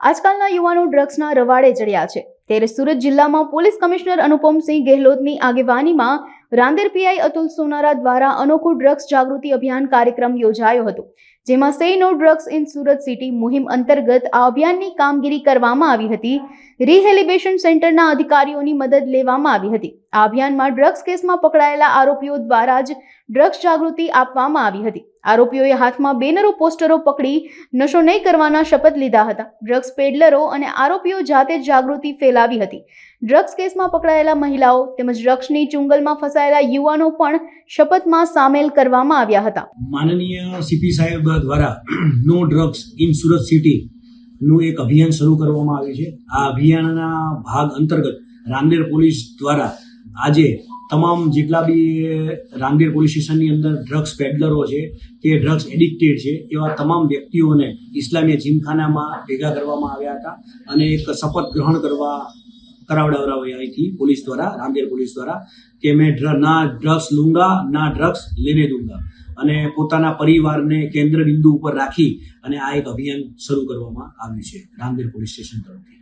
આજકાલના યુવાનો ડ્રગ્સના રવાડે ચડ્યા છે ત્યારે સુરત જિલ્લામાં પોલીસ કમિશનર અનુપમસિંહ ગેહલોતની આગેવાનીમાં રાંદેર પીઆઈ અતુલ સોનારા દ્વારા અનોખું ડ્રગ્સ જાગૃતિ અભિયાન કાર્યક્રમ યોજાયો હતો, જેમાં say no drugs in Surat city મુહિમ અંતર્ગત આ અભિયાનની કામગીરી કરવામાં આવી હતી. રિહેલિટેશન સેન્ટરના અધિકારીઓની મદદ લેવામાં આવી હતી. આ અભિયાનમાં ડ્રગ્સ કેસમાં પકડાયેલા આરોપીઓ દ્વારા જ ડ્રગ્સ જાગૃતિ આપવામાં આવી હતી. આરોપીઓએ હાથમાં બેનરો પોસ્ટરો પકડી નશો નહીં કરવાના શપથ લીધા હતા. ડ્રગ્સ પેડલરો અને આરોપીઓ જાતે જ જાગૃતિ ફેલાવી હતી. ડ્રગ્સ કેસમાં પકડાયેલા મહિલાઓ તેમજ ડ્રગ્સની ચુંગલમાં ફસાયેલા યુવાનો પણ શપથમાં સામેલ કરવામાં આવ્યા હતા. માનનીય સીપી સાહેબ દ્વારા no drugs in Surat city નું એક અભિયાન શરૂ કરવામાં આવ્યું છે. આ અભિયાનના ભાગ અંતર્ગત રાંદેર પોલીસ દ્વારા આજે તમામ જેટલા બી રાંદેર પોલીસ સ્ટેશનની અંદર ડ્રગ્સ પેડલરો છે કે ડ્રગ્સ એડિક્ટેડ છે એવા તમામ વ્યક્તિઓને ઇસ્લામીય જીમખાનામાં ભેગા કરવામાં આવ્યા હતા અને એક શપથ ગ્રહણ કરાવડાવવામાં આવી હતી પોલીસ દ્વારા, રાંદેર પોલીસ દ્વારા, કે મેં ના ડ્રગ્સ લૂંગા ના ડ્રગ્સ લેને દૂંગા, અને પોતાના પરિવારને કેન્દ્ર બિંદુ ઉપર રાખી અને આ એક અભિયાન શરૂ કરવામાં આવ્યું છે રાંદેર પોલીસ સ્ટેશન તરફથી.